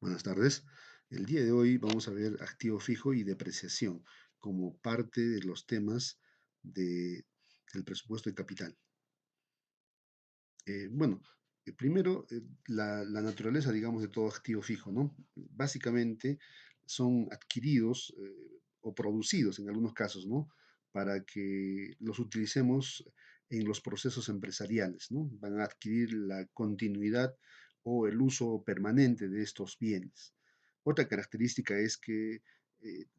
Buenas tardes. El día de hoy vamos a ver activo fijo y depreciación como parte de los temas del presupuesto de capital. Bueno, primero, la naturaleza, digamos, de todo activo fijo, ¿no? Básicamente son adquiridos o producidos en algunos casos, ¿no? Para que los utilicemos en los procesos empresariales, ¿no? Van a adquirir la continuidad o el uso permanente de estos bienes. Otra característica es que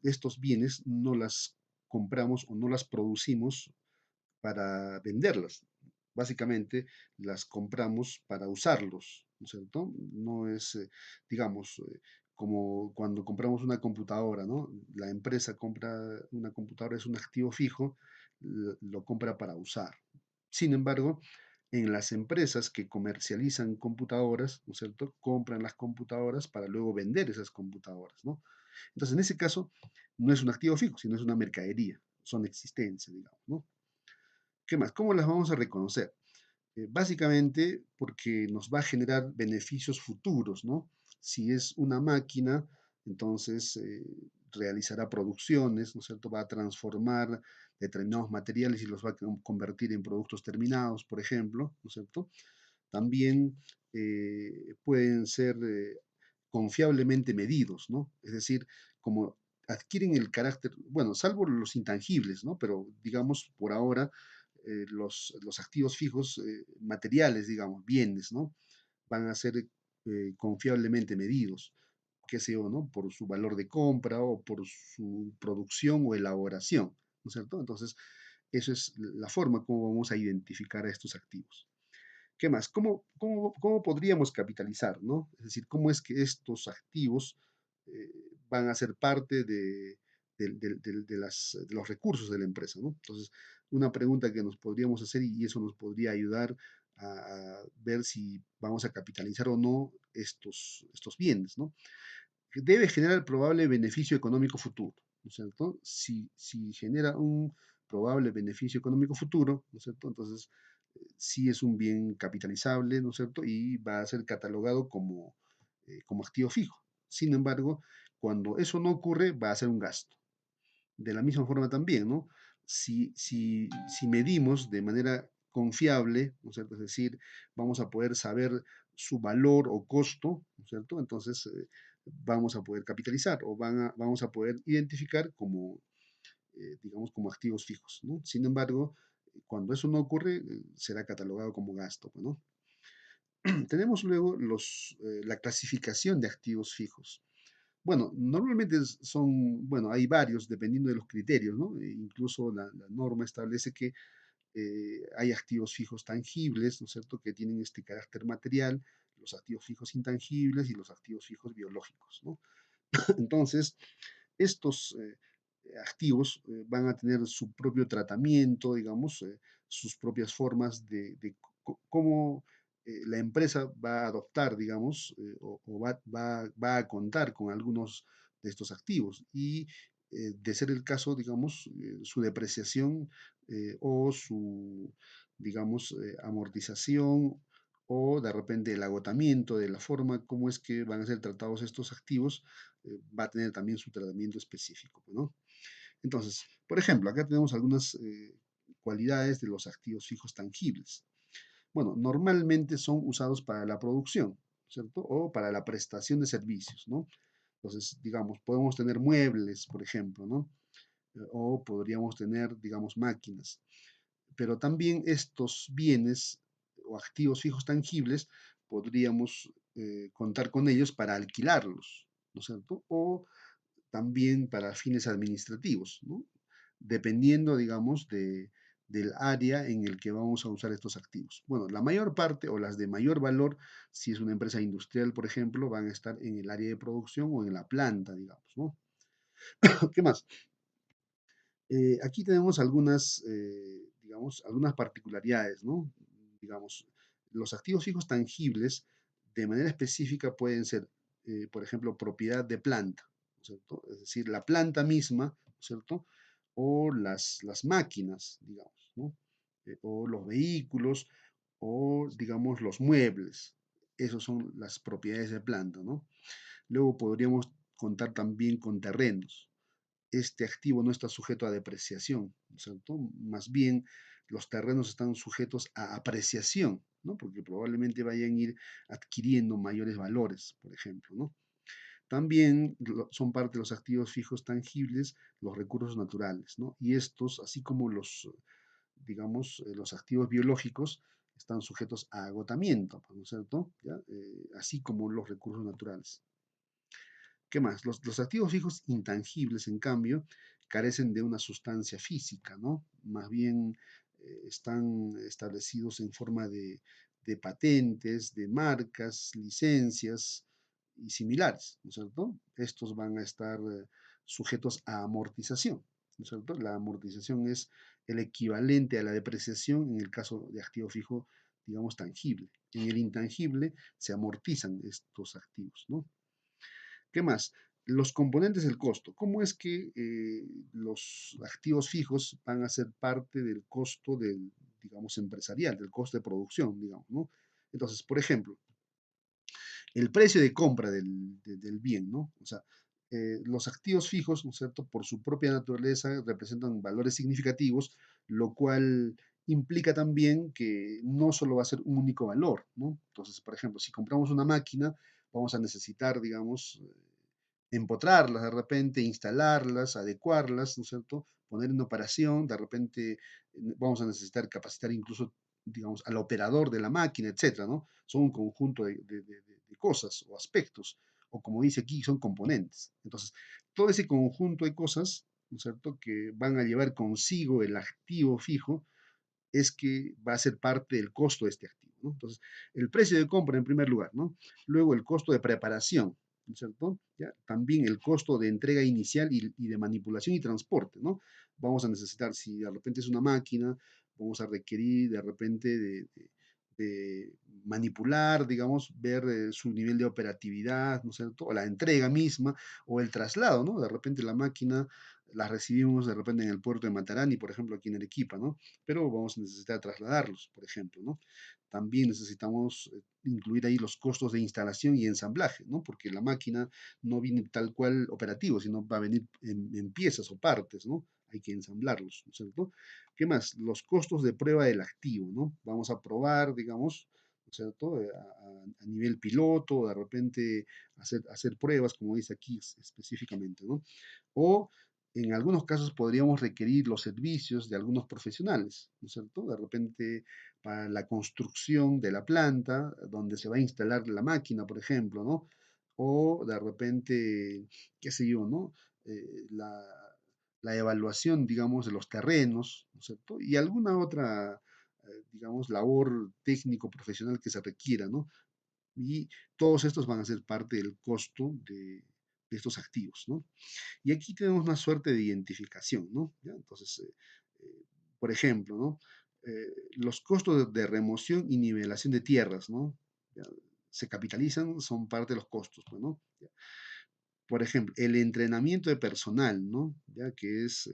estos bienes no las compramos o no las producimos para venderlas. Básicamente las compramos para usarlos, ¿no es cierto? No es, digamos, como cuando compramos una computadora, ¿no? La empresa compra una computadora, es un activo fijo, lo compra para usar. Sin embargo, en las empresas que comercializan computadoras, ¿no es cierto? Compran las computadoras para luego vender esas computadoras, ¿no? Entonces, en ese caso, no es un activo fijo, sino es una mercadería, son existencias, digamos, ¿no? ¿Qué más? ¿Cómo las vamos a reconocer? Básicamente porque nos va a generar beneficios futuros, ¿no? Si es una máquina, entonces realizará producciones, ¿no es cierto? Va a transformar determinados materiales y los va a convertir en productos terminados, por ejemplo, ¿no es cierto? También pueden ser confiablemente medidos, ¿no? Es decir, como adquieren el carácter, bueno, salvo los intangibles, ¿no? Pero digamos, por ahora, los activos fijos materiales, digamos, bienes, ¿no? Van a ser confiablemente medidos, qué sé yo, ¿no? Por su valor de compra o por su producción o elaboración, ¿no es cierto? Entonces, eso es la forma como vamos a identificar a estos activos. ¿Qué más? ¿Cómo podríamos capitalizar, ¿no? Es decir, ¿cómo es que estos activos eh, van a ser parte de los recursos de la empresa, ¿no? Entonces, una pregunta que nos podríamos hacer y eso nos podría ayudar a ver si vamos a capitalizar o no estos bienes, ¿no? Debe generar probable beneficio económico futuro, ¿no es cierto? Si genera un probable beneficio económico futuro, ¿no es cierto? Entonces, sí es un bien capitalizable, ¿no es cierto? Y va a ser catalogado como activo fijo. Sin embargo, cuando eso no ocurre, va a ser un gasto. De la misma forma también, ¿no? Si medimos de manera confiable, ¿no es cierto? Es decir, vamos a poder saber su valor o costo, ¿no es cierto? Entonces, vamos a poder capitalizar o vamos a poder identificar como, digamos, como activos fijos, ¿no? Sin embargo, cuando eso no ocurre, será catalogado como gasto, pues, ¿no? Tenemos luego la clasificación de activos fijos. Bueno, normalmente bueno, hay varios dependiendo de los criterios, ¿no? Incluso la norma establece que hay activos fijos tangibles, ¿no es cierto?, que tienen este carácter material, los activos fijos intangibles y los activos fijos biológicos, ¿no? Entonces, estos activos van a tener su propio tratamiento, digamos, sus propias formas de cómo la empresa va a adoptar, digamos, va a contar con algunos de estos activos y de ser el caso, digamos, su depreciación o su, digamos, amortización o de repente el agotamiento de la forma como es que van a ser tratados estos activos, va a tener también su tratamiento específico, ¿no? Entonces, por ejemplo, acá tenemos algunas cualidades de los activos fijos tangibles. Bueno, normalmente son usados para la producción, ¿cierto? O para la prestación de servicios, ¿no? Entonces, digamos, podemos tener muebles, por ejemplo, ¿no? O podríamos tener, digamos, máquinas. Pero también estos bienes o activos fijos tangibles podríamos contar con ellos para alquilarlos, ¿no es cierto? O también para fines administrativos, ¿no? Dependiendo, digamos, del área en el que vamos a usar estos activos. Bueno, la mayor parte o las de mayor valor, si es una empresa industrial, por ejemplo, van a estar en el área de producción o en la planta, digamos, ¿no? ¿Qué más? Aquí tenemos algunas, digamos, algunas particularidades, ¿no? Digamos, los activos fijos tangibles de manera específica pueden ser, por ejemplo, propiedad de planta, ¿no es cierto? Es decir, la planta misma, ¿no es cierto? O las máquinas, digamos, ¿no? O los vehículos, o, digamos, los muebles. Esas son las propiedades de planta, ¿no? Luego podríamos contar también con terrenos. Este activo no está sujeto a depreciación, ¿no es cierto? Más bien, los terrenos están sujetos a apreciación, ¿no? Porque probablemente vayan a ir adquiriendo mayores valores, por ejemplo, ¿no? También son parte de los activos fijos tangibles los recursos naturales, ¿no? Y estos, así como los, digamos, los activos biológicos, están sujetos a agotamiento, ¿no es cierto? ¿Ya? Así como los recursos naturales. ¿Qué más? Los activos fijos intangibles, en cambio, carecen de una sustancia física, ¿no? Más bien están establecidos en forma de patentes, de marcas, licencias y similares, ¿no es cierto? Estos van a estar sujetos a amortización, ¿no es cierto? La amortización es el equivalente a la depreciación en el caso de activo fijo, digamos, tangible. En el intangible se amortizan estos activos, ¿no? ¿Qué más? Los componentes del costo. ¿Cómo es que los activos fijos van a ser parte del costo del, digamos, empresarial, del costo de producción, digamos, ¿no? Entonces, por ejemplo, el precio de compra del bien, ¿no? O sea, los activos fijos, ¿no es cierto?, por su propia naturaleza representan valores significativos, lo cual implica también que no solo va a ser un único valor, ¿no? Entonces, por ejemplo, si compramos una máquina, vamos a necesitar, digamos, empotrarlas de repente, instalarlas, adecuarlas, ¿no es cierto? Poner en operación, de repente vamos a necesitar capacitar incluso, digamos, al operador de la máquina, etcétera, ¿no? Son un conjunto de cosas o aspectos, o como dice aquí, son componentes. Entonces, todo ese conjunto de cosas, ¿no es cierto?, que van a llevar consigo el activo fijo, es que va a ser parte del costo de este activo, ¿no? Entonces, el precio de compra en primer lugar, ¿no? Luego el costo de preparación, ¿no es cierto? ¿Ya? También el costo de entrega inicial y de manipulación y transporte, ¿no? Vamos a necesitar, si de repente es una máquina, vamos a requerir de repente de manipular, digamos, ver su nivel de operatividad, ¿no es cierto? O la entrega misma, o el traslado, ¿no? De repente la máquina la recibimos de repente en el puerto de Matarani, por ejemplo, aquí en Arequipa, ¿no? Pero vamos a necesitar trasladarlos, por ejemplo, ¿no? También necesitamos incluir ahí los costos de instalación y ensamblaje, ¿no? Porque la máquina no viene tal cual operativo, sino va a venir en piezas o partes, ¿no? Hay que ensamblarlos, ¿no es cierto? ¿Qué más? Los costos de prueba del activo, ¿no? Vamos a probar, digamos, ¿no es cierto? A nivel piloto, de repente hacer pruebas, como dice aquí específicamente, ¿no? O en algunos casos podríamos requerir los servicios de algunos profesionales, ¿no es cierto? De repente para la construcción de la planta donde se va a instalar la máquina, por ejemplo, ¿no? O de repente, qué sé yo, ¿no? La evaluación, digamos, de los terrenos, ¿no es cierto? Y alguna otra, digamos, labor técnico-profesional que se requiera, ¿no? Y todos estos van a ser parte del costo de estos activos, ¿no? Y aquí tenemos una suerte de identificación, ¿no? ¿Ya? Entonces, por ejemplo, ¿no? Los costos de remoción y nivelación de tierras, ¿no? ¿Ya? Se capitalizan, son parte de los costos, pues, ¿no? ¿Ya? Por ejemplo, el entrenamiento de personal, ¿no? Ya que es,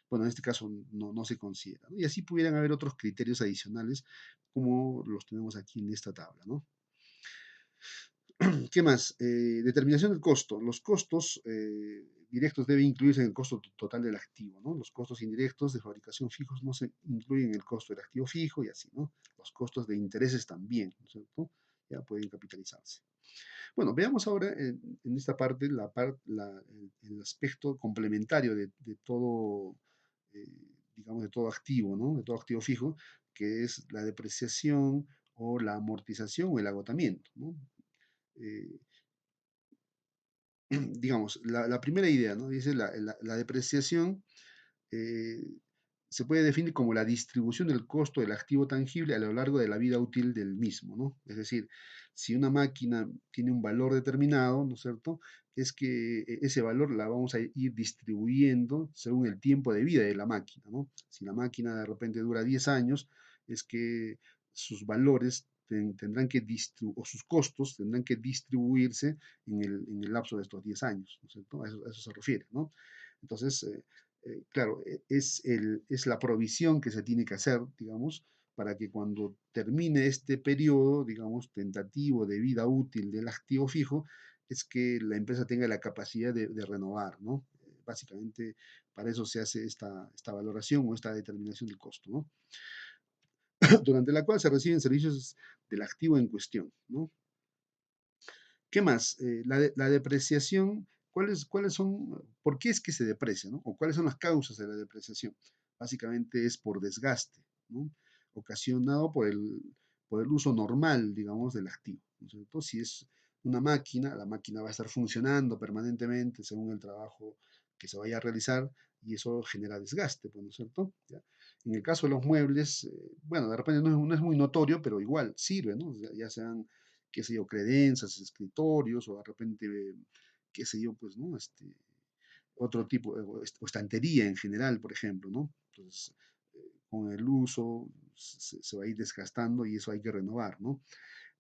bueno, en este caso no se considera, ¿no? Y así pudieran haber otros criterios adicionales como los tenemos aquí en esta tabla, ¿no? ¿Qué más? Determinación del costo. Los costos directos deben incluirse en el costo total del activo, ¿no? Los costos indirectos de fabricación fijos no se incluyen en el costo del activo fijo y así, ¿no? Los costos de intereses también, ¿no es cierto? Ya pueden capitalizarse. Bueno, veamos ahora en esta parte el aspecto complementario de todo, eh, digamos, de todo activo, ¿no? De todo activo fijo, que es la depreciación o la amortización o el agotamiento, ¿no? Eh, digamos, la primera idea, ¿no? Dice la depreciación eh, se puede definir como la distribución del costo del activo tangible a lo largo de la vida útil del mismo, ¿no? Es decir, si una máquina tiene un valor determinado, ¿no es cierto? Es que ese valor la vamos a ir distribuyendo según el tiempo de vida de la máquina, ¿no? Si la máquina de repente dura 10 años, es que sus valores tendrán que o sus costos tendrán que distribuirse en el lapso de estos 10 años, ¿no es cierto? A eso se refiere, ¿no? Entonces, claro, es la provisión que se tiene que hacer, digamos, para que cuando termine este periodo, digamos, tentativo de vida útil del activo fijo, es que la empresa tenga la capacidad de renovar, ¿no? Básicamente, para eso se hace esta valoración o esta determinación del costo, ¿no? Durante la cual se reciben servicios del activo en cuestión, ¿no? ¿Qué más? La depreciación, ¿cuáles son, por qué es que se deprecia, ¿no? O cuáles son las causas de la depreciación? Básicamente es por desgaste, ¿no? Ocasionado por el uso normal, digamos, del activo, ¿no es cierto? Si es una máquina, la máquina va a estar funcionando permanentemente según el trabajo que se vaya a realizar y eso genera desgaste, pues, ¿no es cierto? ¿Ya? En el caso de los muebles, bueno, de repente no es muy notorio, pero igual sirve, ¿no? Ya sean qué sé yo, credencias, escritorios, o de repente, qué sé yo, pues, ¿no? Otro tipo, o estantería en general, por ejemplo, ¿no? Entonces, con el uso se va a ir desgastando y eso hay que renovar, ¿no?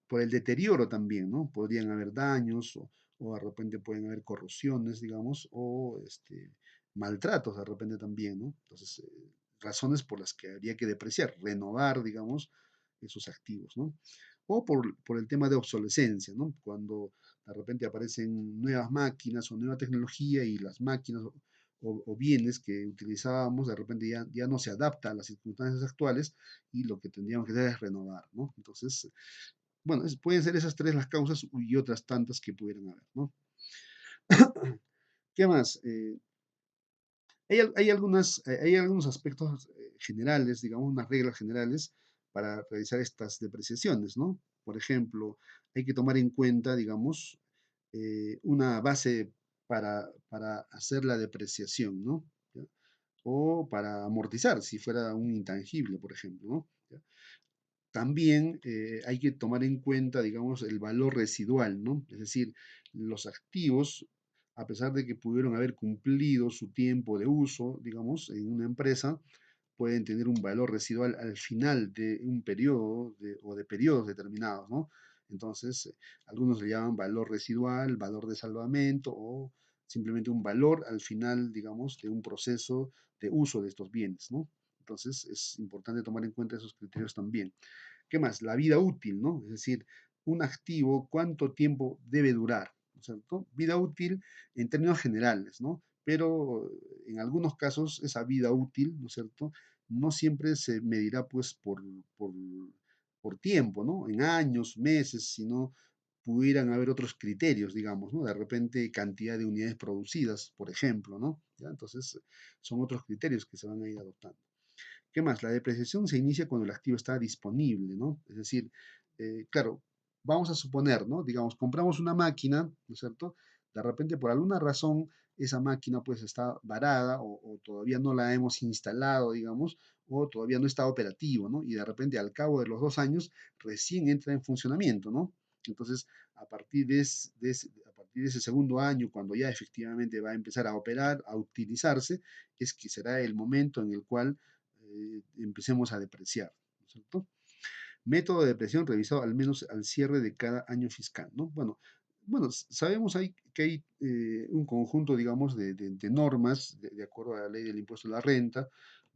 Por el deterioro también, ¿no? Podrían haber daños o de repente pueden haber corrosiones, digamos, o maltratos de repente también, ¿no? Entonces, razones por las que habría que depreciar, renovar, digamos, esos activos, ¿no? O por el tema de obsolescencia, ¿no? Cuando de repente aparecen nuevas máquinas o nueva tecnología y las máquinas o bienes que utilizábamos de repente ya no se adapta a las circunstancias actuales y lo que tendríamos que hacer es renovar, ¿no? Entonces, bueno, pueden ser esas tres las causas y otras tantas que pudieran haber, ¿no? ¿Qué más? Hay algunos aspectos generales, digamos, unas reglas generales para realizar estas depreciaciones, ¿no? Por ejemplo, hay que tomar en cuenta, digamos, una base para hacer la depreciación, ¿no? ¿Ya? O para amortizar, si fuera un intangible, por ejemplo, ¿no? ¿Ya? También hay que tomar en cuenta, digamos, el valor residual, ¿no? Es decir, los activos, a pesar de que pudieron haber cumplido su tiempo de uso, digamos, en una empresa, pueden tener un valor residual al final de un periodo o de periodos determinados, ¿no? Entonces, algunos le llaman valor residual, valor de salvamento o simplemente un valor al final, digamos, de un proceso de uso de estos bienes, ¿no? Entonces, es importante tomar en cuenta esos criterios también. ¿Qué más? La vida útil, ¿no? Es decir, un activo, ¿cuánto tiempo debe durar? ¿No es cierto? Vida útil en términos generales, ¿no? Pero en algunos casos esa vida útil, ¿no es cierto? No siempre se medirá pues por, por tiempo, ¿no? En años, meses, sino pudieran haber otros criterios, digamos, ¿no? De repente cantidad de unidades producidas, por ejemplo, ¿no? ¿Ya? Entonces son otros criterios que se van a ir adoptando. ¿Qué más? La depreciación se inicia cuando el activo está disponible, ¿no? Es decir, claro, vamos a suponer, ¿no? Digamos, compramos una máquina, ¿no es cierto? De repente, por alguna razón, esa máquina pues está varada o todavía no la hemos instalado, digamos, o todavía no está operativo, ¿no? Y de repente, al cabo de los 2 años, recién entra en funcionamiento, ¿no? Entonces, a partir de ese segundo año, cuando ya efectivamente va a empezar a operar, a utilizarse, es que será el momento en el cual empecemos a depreciar, ¿no es cierto? Método de depreciación revisado al menos al cierre de cada año fiscal, ¿no? Bueno, sabemos que hay un conjunto, digamos, de normas, de acuerdo a la ley del impuesto a la renta,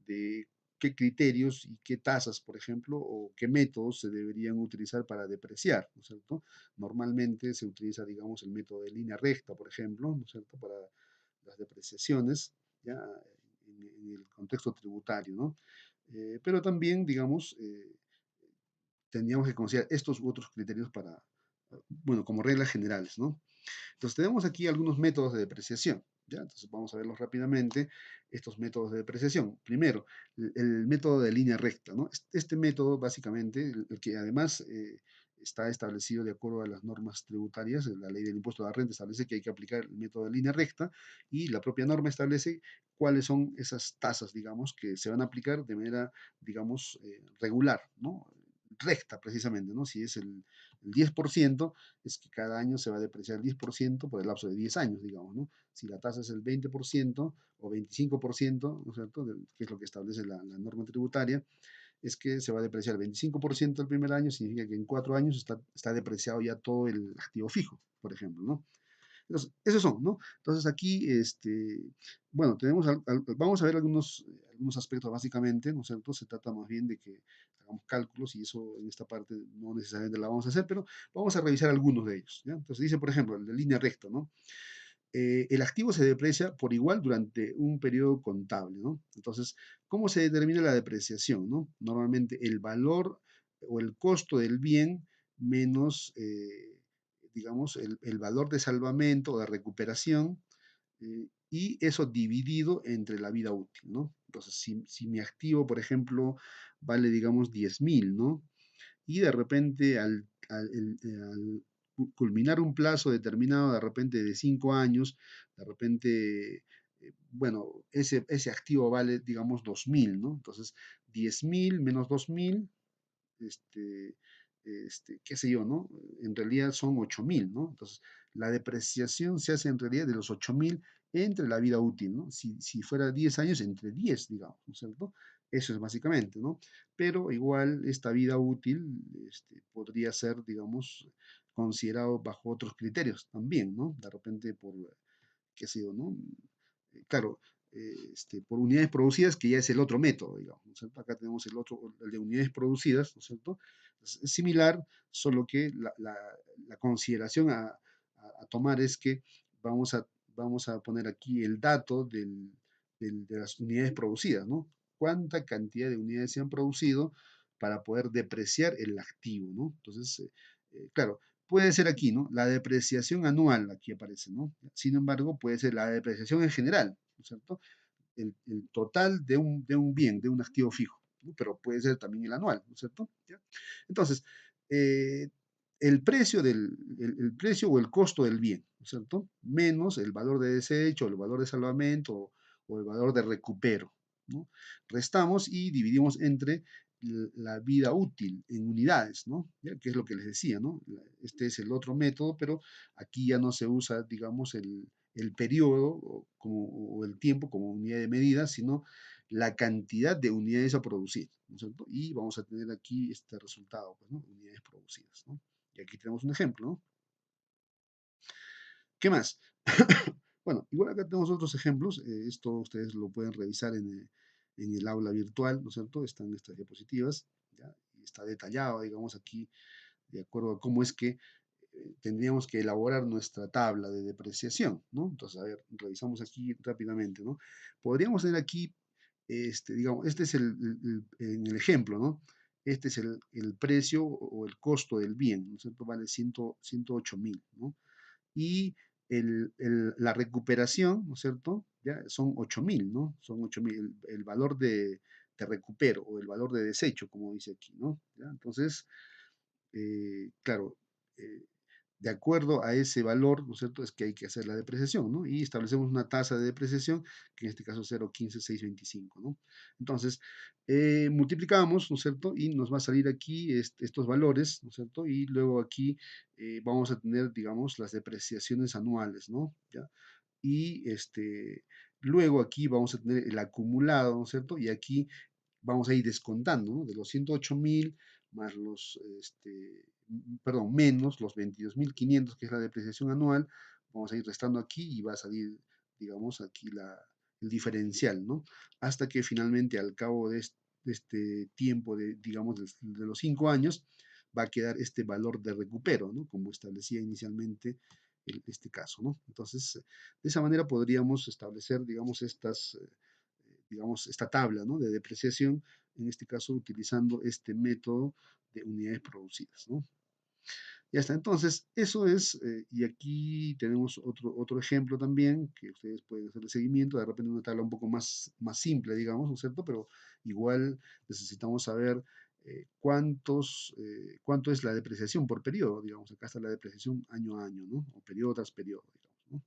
de qué criterios y qué tasas, por ejemplo, o qué métodos se deberían utilizar para depreciar, ¿no es cierto? Normalmente se utiliza, digamos, el método de línea recta, por ejemplo, ¿no es cierto?, para las depreciaciones, ya en el contexto tributario, ¿no? Pero también, digamos, tendríamos que considerar estos u otros criterios para, bueno, como reglas generales, ¿no? Entonces tenemos aquí algunos métodos de depreciación, ¿ya? Entonces vamos a verlos rápidamente, estos métodos de depreciación. Primero, el método de línea recta, ¿no? Este método, básicamente, el que además está establecido de acuerdo a las normas tributarias, la ley del impuesto a la renta establece que hay que aplicar el método de línea recta y la propia norma establece cuáles son esas tasas, digamos, que se van a aplicar de manera, digamos, regular, ¿no? Recta precisamente, ¿no? Si es el 10%, es que cada año se va a depreciar el 10% por el lapso de 10 años, digamos, ¿no? Si la tasa es el 20% o 25%, ¿no es cierto?, que es lo que establece la norma tributaria, es que se va a depreciar el 25% el primer año, significa que en 4 años está depreciado ya todo el activo fijo, por ejemplo, ¿no? Entonces, esos son, ¿no? Entonces aquí, bueno, vamos a ver algunos aspectos básicamente, ¿no es cierto? Se trata más bien de que hagamos cálculos y eso en esta parte no necesariamente la vamos a hacer, pero vamos a revisar algunos de ellos, ¿ya? Entonces dice, por ejemplo, el de línea recta, ¿no? El activo se deprecia por igual durante un periodo contable, ¿no? Entonces, ¿cómo se determina la depreciación, ¿no? Normalmente el valor o el costo del bien menos, digamos, el valor de salvamento o de recuperación y eso dividido entre la vida útil, ¿no? Entonces, si mi activo, por ejemplo, vale, digamos, 10.000, ¿no? Y de repente al culminar un plazo determinado, de repente de 5 años, de repente, bueno, ese activo vale, digamos, 2.000, ¿no? Entonces, 10.000 menos 2.000 este, qué sé yo, ¿no? En realidad son 8.000, ¿no? Entonces, la depreciación se hace en realidad de los 8.000 entre la vida útil, ¿no? Si fuera 10 años, entre 10, digamos, ¿no es cierto? Eso es básicamente, ¿no? Pero igual esta vida útil podría ser, digamos, considerado bajo otros criterios también, ¿no? De repente por, qué sé yo, ¿no? Claro, por unidades producidas, que ya es el otro método, digamos, ¿no es cierto? Acá tenemos el otro, el de unidades producidas, ¿no es cierto? Es similar, solo que la consideración a tomar es que vamos a, vamos a poner aquí el dato de las unidades producidas, ¿no? ¿Cuánta cantidad de unidades se han producido para poder depreciar el activo, ¿no? Entonces, claro, puede ser aquí, ¿no? La depreciación anual, aquí aparece, ¿no? Sin embargo, puede ser la depreciación en general, ¿no es cierto? El total de un bien, de un activo fijo, ¿no? Pero puede ser también el anual, ¿no es cierto? ¿Ya? Entonces, eh, el precio o el costo del bien, ¿no es cierto? Menos el valor de desecho, el valor de salvamento o el valor de recupero, ¿no? Restamos y dividimos entre la vida útil en unidades, ¿no? ¿Ya? Que es lo que les decía, ¿no? Este es el otro método, pero aquí ya no se usa, digamos, el periodo o el tiempo como unidad de medida, sino la cantidad de unidades a producir, ¿no es cierto? Y vamos a tener aquí este resultado, pues, ¿no? Unidades producidas, ¿no? Y aquí tenemos un ejemplo, ¿no? ¿Qué más? Bueno, igual acá tenemos otros ejemplos. Esto ustedes lo pueden revisar en el aula virtual, ¿no es cierto? Están estas diapositivas, ¿ya? Y está detallado, digamos, aquí, de acuerdo a cómo es que tendríamos que elaborar nuestra tabla de depreciación, ¿no? Entonces, a ver, revisamos aquí rápidamente, ¿no? Podríamos tener aquí, digamos, este es en el ejemplo, ¿no? Este es el precio o el costo del bien, ¿no es cierto? Vale 108.000, ¿no? Y la recuperación, ¿no es cierto? Ya son 8.000, ¿no? Son 8.000, el valor de recupero o el valor de desecho, como dice aquí, ¿no? ¿Ya? Entonces, claro, eh, de acuerdo a ese valor, ¿no es cierto?, es que hay que hacer la depreciación, ¿no? Y establecemos una tasa de depreciación, que en este caso es 0,15625, ¿no? Entonces, multiplicamos, ¿no es cierto?, y nos va a salir aquí estos valores, ¿no es cierto?, y luego aquí vamos a tener, digamos, las depreciaciones anuales, ¿no? ¿Ya? Y luego aquí vamos a tener el acumulado, ¿no es cierto? Y aquí vamos a ir descontando, ¿no? De los 108.000 más perdón, menos los 22.500, que es la depreciación anual, vamos a ir restando aquí y va a salir, digamos, aquí el diferencial, ¿no? Hasta que finalmente al cabo de este tiempo, digamos, de los 5 años, va a quedar este valor de recupero, ¿no? Como establecía inicialmente este caso, ¿no? Entonces, de esa manera podríamos establecer, digamos, digamos, esta tabla, ¿no? De depreciación, en este caso utilizando este método de unidades producidas, ¿no? Ya está, entonces, eso es, y aquí tenemos otro ejemplo también, que ustedes pueden hacer el seguimiento, de repente una tabla un poco más simple, digamos, ¿no es cierto? Pero igual necesitamos saber cuánto es la depreciación por periodo, digamos, acá está la depreciación año a año, ¿no? O periodo tras periodo, digamos, ¿no?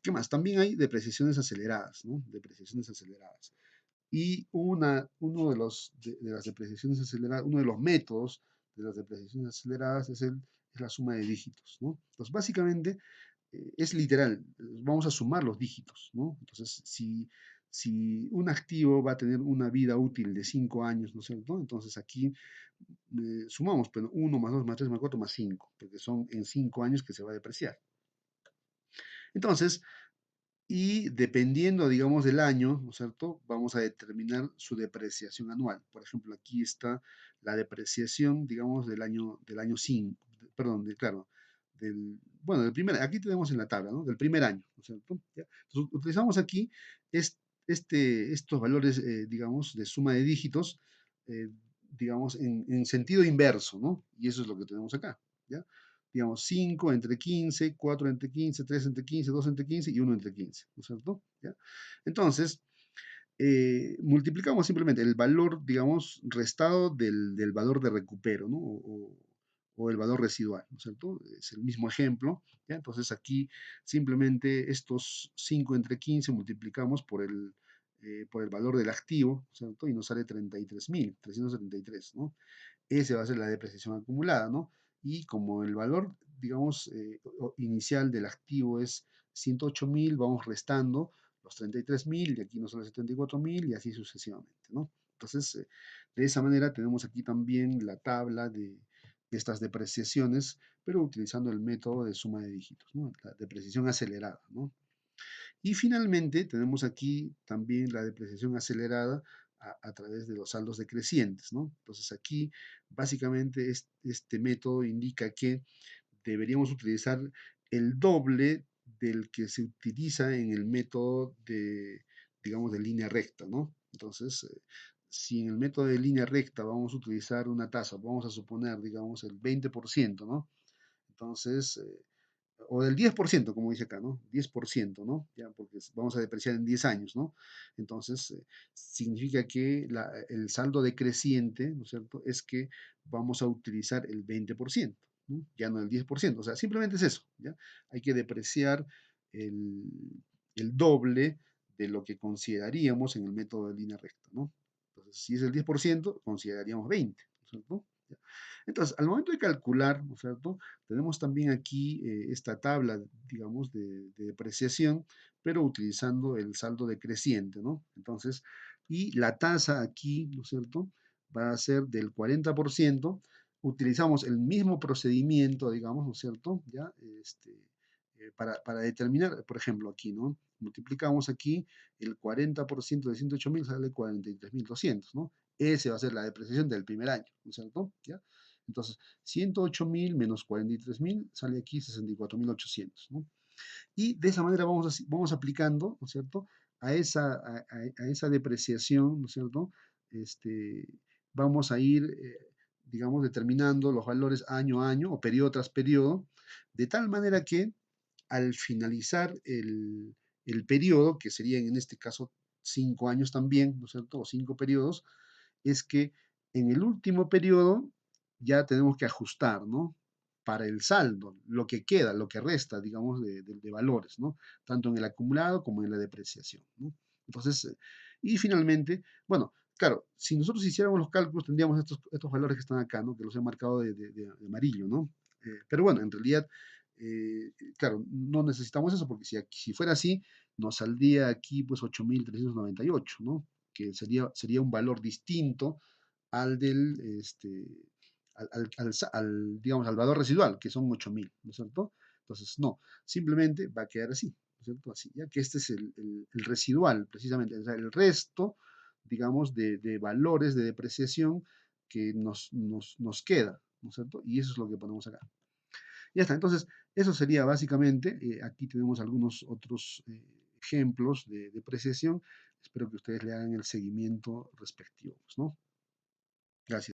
¿Qué más? También hay depreciaciones aceleradas, ¿no? Depreciaciones aceleradas. Y uno de las depreciaciones aceleradas, uno de los métodos de las depreciaciones aceleradas es la suma de dígitos, ¿no? Entonces, básicamente, es literal, vamos a sumar los dígitos, ¿no? Entonces, si un activo va a tener una vida útil de 5 años, ¿no es cierto? Entonces aquí sumamos, pero 1 más 2 más 3 más 4 más 5, porque son en 5 años que se va a depreciar. Entonces, y dependiendo, digamos, del año, ¿no es cierto? Vamos a determinar su depreciación anual. Por ejemplo, aquí está la depreciación, digamos, del año 5, perdón, claro, bueno, aquí tenemos en la tabla, ¿no? Del primer año, ¿no es cierto? ¿Ya? Entonces, utilizamos aquí es- estos valores, digamos, de suma de dígitos, eh, digamos, en sentido inverso, ¿no? Y eso es lo que tenemos acá, ¿ya? Digamos, 5 entre 15, 4 entre 15, 3 entre 15, 2 entre 15 y 1 entre 15, ¿no es cierto? ¿Ya? Entonces, multiplicamos simplemente el valor, digamos, restado del valor de recupero, ¿no? O el valor residual, ¿no es cierto? Es el mismo ejemplo, ¿ya? Entonces aquí simplemente estos 5 entre 15 multiplicamos por el valor del activo, ¿no es cierto? Y nos sale 33.333, ¿no? Ese va a ser la depreciación acumulada, ¿no? Y como el valor, digamos, inicial del activo es 108.000, vamos restando los 33.000 y aquí nos sale 74.000 y así sucesivamente, ¿no? Entonces, de esa manera tenemos aquí también la tabla de estas depreciaciones, pero utilizando el método de suma de dígitos, ¿no? La depreciación acelerada, ¿no? Y finalmente tenemos aquí también la depreciación acelerada a través de los saldos decrecientes, ¿no? Entonces aquí básicamente este método indica que deberíamos utilizar el doble del que se utiliza en el método digamos, de línea recta, ¿no? Entonces, si en el método de línea recta vamos a utilizar una tasa, vamos a suponer, digamos, el 20%, ¿no? Entonces, o del 10%, como dice acá, ¿no? 10%, ¿no? Ya, porque vamos a depreciar en 10 años, ¿no? Entonces, significa que el saldo decreciente, ¿no es cierto?, es que vamos a utilizar el 20%, ¿no? Ya no el 10%, o sea, simplemente es eso, ¿ya? Hay que depreciar el, el doble de lo que consideraríamos en el método de línea recta, ¿no? Entonces, si es el 10%, consideraríamos 20, ¿no es cierto? ¿Ya? Entonces, al momento de calcular, ¿no es cierto? Tenemos también aquí esta tabla, digamos, de depreciación, pero utilizando el saldo decreciente, ¿no? Entonces, y la tasa aquí, ¿no es cierto? Va a ser del 40%. Utilizamos el mismo procedimiento, digamos, ¿no es cierto? Ya, para determinar, por ejemplo, aquí, ¿no? Multiplicamos aquí el 40% de 108.000, sale 43.200, ¿no? Ese va a ser la depreciación del primer año, ¿no es cierto? ¿Ya? Entonces, 108.000 menos 43.000 sale aquí 64.800, ¿no? Y de esa manera vamos aplicando, ¿no es cierto? A esa depreciación, ¿no es cierto? Este, vamos a ir, digamos, determinando los valores año a año o periodo tras periodo, de tal manera que al finalizar el periodo, que serían en este caso 5 años también, ¿no es cierto? O 5 periodos, es que en el último periodo ya tenemos que ajustar, ¿no? Para el saldo, lo que queda, lo que resta, digamos, de valores, ¿no? Tanto en el acumulado como en la depreciación, ¿no? Entonces, y finalmente, bueno, claro, si nosotros hiciéramos los cálculos, tendríamos estos valores que están acá, ¿no? Que los he marcado de amarillo, ¿no? Pero bueno, en realidad, claro, no necesitamos eso porque si fuera así, nos saldría aquí pues 8.398, ¿no? Que sería un valor distinto al del, digamos, al valor residual, que son 8.000, ¿no es cierto? Entonces, no, simplemente va a quedar así, ¿no es cierto? Así, ya que este es el residual, precisamente, o sea, el resto, digamos, de valores de depreciación que nos queda, ¿no es cierto? Y eso es lo que ponemos acá. Ya está, entonces, eso sería básicamente, aquí tenemos algunos otros ejemplos de depreciación. Espero que ustedes le hagan el seguimiento respectivo, pues, ¿no? Gracias.